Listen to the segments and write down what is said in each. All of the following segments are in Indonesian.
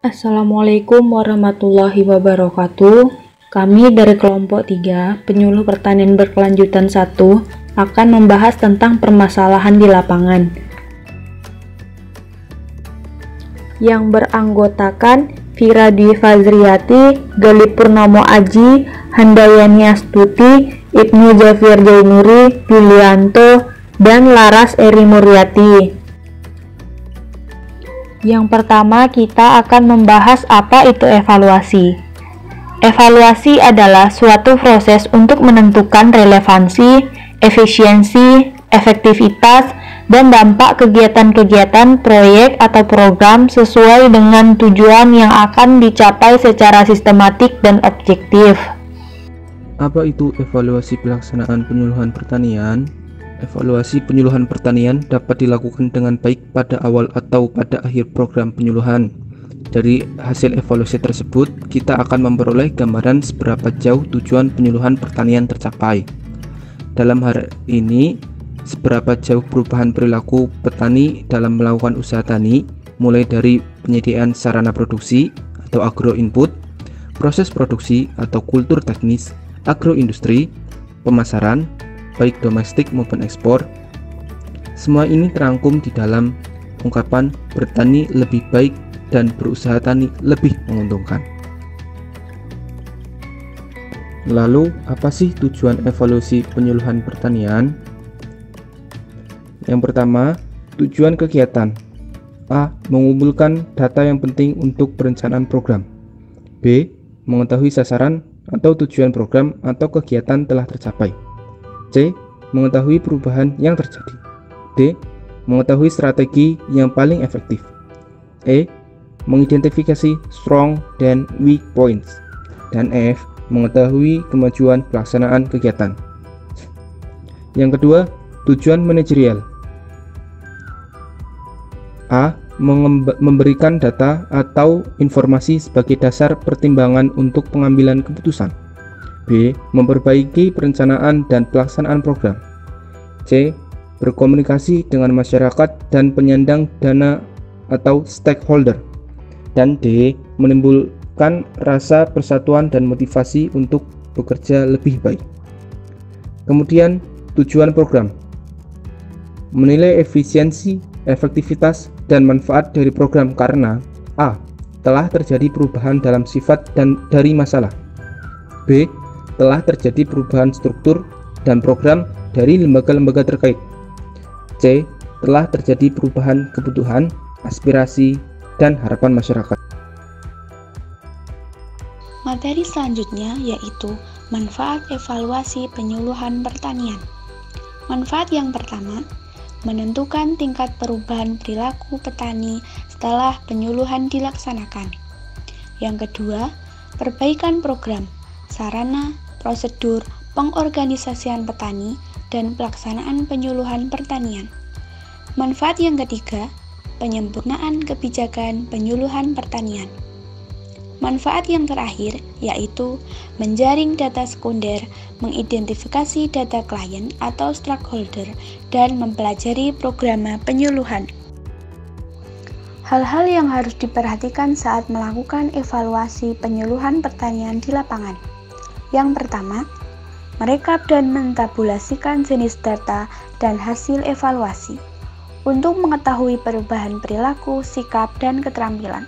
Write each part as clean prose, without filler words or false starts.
Assalamualaikum warahmatullahi wabarakatuh. Kami dari kelompok 3, Penyuluh Pertanian Berkelanjutan 1, akan membahas tentang permasalahan di lapangan. Yang beranggotakan Vira Dwi Fazriyati, Gali Purnomo Aji, Handayani Astuti, Ibnu Jafir Jainuri, Yulianto, dan Laras Eri Muryati. Yang pertama, kita akan membahas apa itu evaluasi. Evaluasi adalah suatu proses untuk menentukan relevansi, efisiensi, efektivitas, dan dampak kegiatan-kegiatan proyek atau program sesuai dengan tujuan yang akan dicapai secara sistematik dan objektif. Apa itu evaluasi pelaksanaan penyuluhan pertanian? Evaluasi penyuluhan pertanian dapat dilakukan dengan baik pada awal atau pada akhir program penyuluhan. Dari hasil evaluasi tersebut, kita akan memperoleh gambaran seberapa jauh tujuan penyuluhan pertanian tercapai. Dalam hal ini, seberapa jauh perubahan perilaku petani dalam melakukan usaha tani, mulai dari penyediaan sarana produksi atau agro input, proses produksi atau kultur teknis, agroindustri, pemasaran, baik domestik maupun ekspor. Semua ini terangkum di dalam ungkapan bertani lebih baik dan berusaha tani lebih menguntungkan. Lalu, apa sih tujuan evaluasi penyuluhan pertanian? Yang pertama, tujuan kegiatan. A. Mengumpulkan data yang penting untuk perencanaan program. B. Mengetahui sasaran atau tujuan program atau kegiatan telah tercapai. C. Mengetahui perubahan yang terjadi. D. Mengetahui strategi yang paling efektif. E. Mengidentifikasi strong dan weak points. Dan F. Mengetahui kemajuan pelaksanaan kegiatan. Yang kedua, tujuan manajerial. A. Memberikan data atau informasi sebagai dasar pertimbangan untuk pengambilan keputusan. B. Memperbaiki perencanaan dan pelaksanaan program. C. Berkomunikasi dengan masyarakat dan penyandang dana atau stakeholder. Dan D. Menimbulkan rasa persatuan dan motivasi untuk bekerja lebih baik. Kemudian, tujuan program. Menilai efisiensi, efektivitas, dan manfaat dari program karena A. Telah terjadi perubahan dalam sifat dan dari masalah. B. Telah terjadi perubahan struktur dan program dari lembaga-lembaga terkait. C. Telah terjadi perubahan kebutuhan, aspirasi, dan harapan masyarakat. Materi selanjutnya yaitu manfaat evaluasi penyuluhan pertanian. Manfaat yang pertama, menentukan tingkat perubahan perilaku petani setelah penyuluhan dilaksanakan. Yang kedua, perbaikan program, sarana, prosedur, pengorganisasian petani, dan pelaksanaan penyuluhan pertanian. Manfaat yang ketiga, penyempurnaan kebijakan penyuluhan pertanian. Manfaat yang terakhir yaitu menjaring data sekunder, mengidentifikasi data klien atau stakeholder, dan mempelajari program penyuluhan. Hal-hal yang harus diperhatikan saat melakukan evaluasi penyuluhan pertanian di lapangan. Yang pertama, merekap dan mentabulasikan jenis data dan hasil evaluasi untuk mengetahui perubahan perilaku, sikap, dan keterampilan.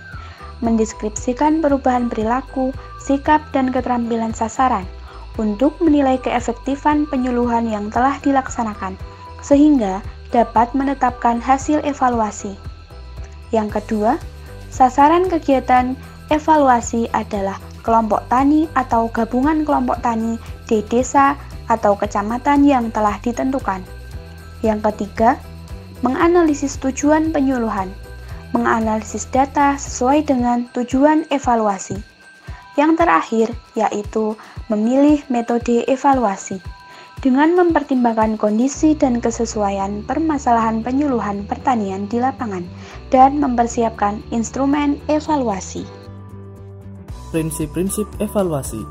Mendeskripsikan perubahan perilaku, sikap, dan keterampilan sasaran untuk menilai keefektifan penyuluhan yang telah dilaksanakan, sehingga dapat menetapkan hasil evaluasi. Yang kedua, sasaran kegiatan evaluasi adalah kelompok tani atau gabungan kelompok tani di desa atau kecamatan yang telah ditentukan. Yang ketiga, menganalisis tujuan penyuluhan, menganalisis data sesuai dengan tujuan evaluasi. Yang terakhir, yaitu memilih metode evaluasi dengan mempertimbangkan kondisi dan kesesuaian permasalahan penyuluhan pertanian di lapangan dan mempersiapkan instrumen evaluasi. Prinsip-prinsip evaluasi.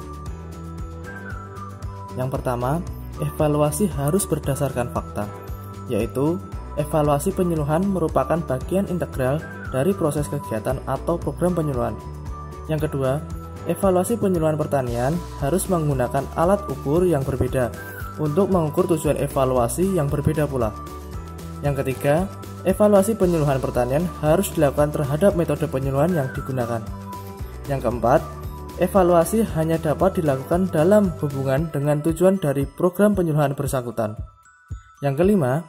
Yang pertama, evaluasi harus berdasarkan fakta, yaitu evaluasi penyuluhan merupakan bagian integral dari proses kegiatan atau program penyuluhan. Yang kedua, evaluasi penyuluhan pertanian harus menggunakan alat ukur yang berbeda untuk mengukur tujuan evaluasi yang berbeda pula. Yang ketiga, evaluasi penyuluhan pertanian harus dilakukan terhadap metode penyuluhan yang digunakan. Yang keempat, evaluasi hanya dapat dilakukan dalam hubungan dengan tujuan dari program penyuluhan bersangkutan. Yang kelima,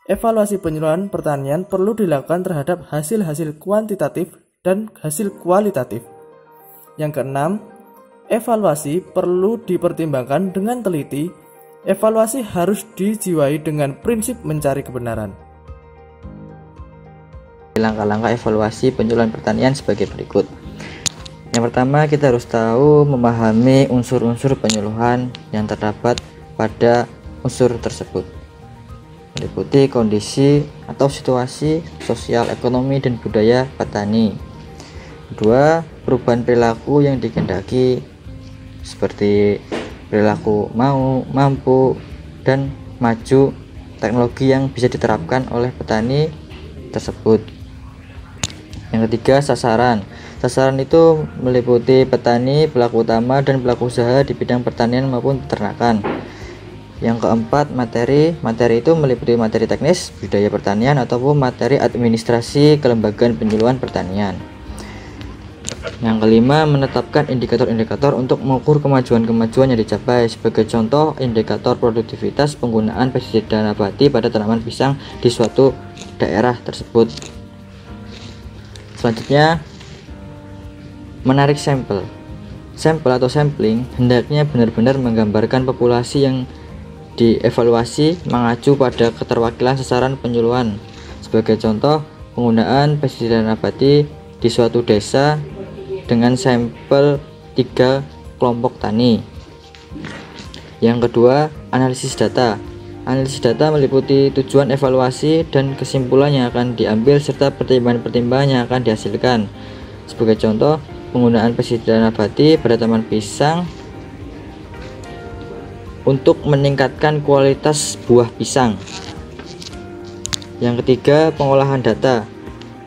evaluasi penyuluhan pertanian perlu dilakukan terhadap hasil-hasil kuantitatif dan hasil kualitatif. Yang keenam, evaluasi perlu dipertimbangkan dengan teliti. Evaluasi harus dijiwai dengan prinsip mencari kebenaran. Langkah-langkah evaluasi penyuluhan pertanian sebagai berikut. Yang pertama, kita harus tahu memahami unsur-unsur penyuluhan yang terdapat pada unsur tersebut, meliputi kondisi atau situasi sosial, ekonomi, dan budaya petani. Kedua, perubahan perilaku yang dikehendaki seperti perilaku mau, mampu, dan maju, teknologi yang bisa diterapkan oleh petani tersebut. Yang ketiga, sasaran. Sasaran itu meliputi petani, pelaku utama, dan pelaku usaha di bidang pertanian maupun peternakan. Yang keempat, materi. Materi itu meliputi materi teknis, budaya pertanian, ataupun materi administrasi kelembagaan penyuluhan pertanian. Yang kelima, menetapkan indikator-indikator untuk mengukur kemajuan-kemajuan yang dicapai. Sebagai contoh, indikator produktivitas penggunaan pestisida nabati pada tanaman pisang di suatu daerah tersebut. Selanjutnya, menarik sampel. Sampel atau sampling hendaknya benar-benar menggambarkan populasi yang dievaluasi mengacu pada keterwakilan sasaran penyuluhan. Sebagai contoh, penggunaan pestisida nabati di suatu desa dengan sampel 3 kelompok tani. Yang kedua, analisis data. Analisis data meliputi tujuan evaluasi dan kesimpulan yang akan diambil serta pertimbangan-pertimbangan yang akan dihasilkan. Sebagai contoh, penggunaan pestisida nabati pada tanaman pisang untuk meningkatkan kualitas buah pisang. Yang ketiga, pengolahan data.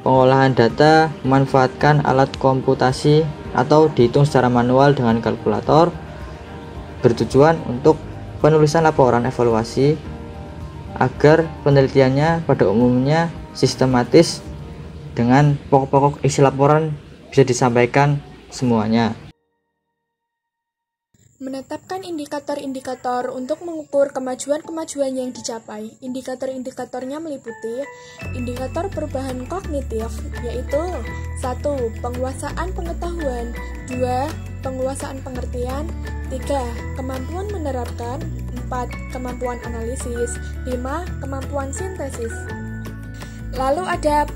Pengolahan data memanfaatkan alat komputasi atau dihitung secara manual dengan kalkulator, bertujuan untuk penulisan laporan evaluasi agar penelitiannya pada umumnya sistematis dengan pokok-pokok isi laporan bisa disampaikan semuanya. Menetapkan indikator-indikator untuk mengukur kemajuan-kemajuan yang dicapai. Indikator-indikatornya meliputi indikator perubahan kognitif, yaitu 1. Penguasaan pengetahuan, 2. Penguasaan pengertian, 3. Kemampuan menerapkan, 4. Kemampuan analisis, 5. Kemampuan sintesis. Lalu ada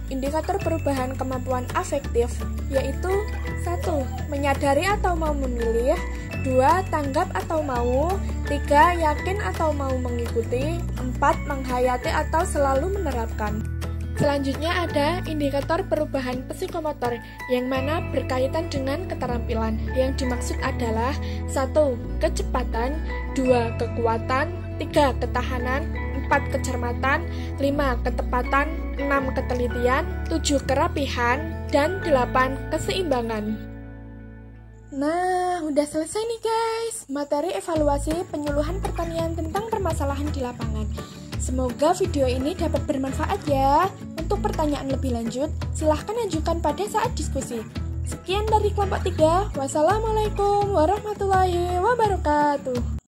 indikator perubahan kemampuan afektif, yaitu 1. Menyadari atau mau memilih, 2. Tanggap atau mau, 3. Yakin atau mau mengikuti, 4. Menghayati atau selalu menerapkan. Selanjutnya ada indikator perubahan psikomotor yang mana berkaitan dengan keterampilan. Yang dimaksud adalah 1. Kecepatan, 2. Kekuatan, 3. Ketahanan, 4. Kecermatan, 5. Ketepatan, 6. Ketelitian, 7. Kerapihan, dan 8. Keseimbangan. Nah, udah selesai nih guys, materi evaluasi penyuluhan pertanian tentang permasalahan di lapangan. Semoga video ini dapat bermanfaat ya. Untuk pertanyaan lebih lanjut, silahkan ajukan pada saat diskusi. Sekian dari kelompok 3. Wassalamualaikum warahmatullahi wabarakatuh.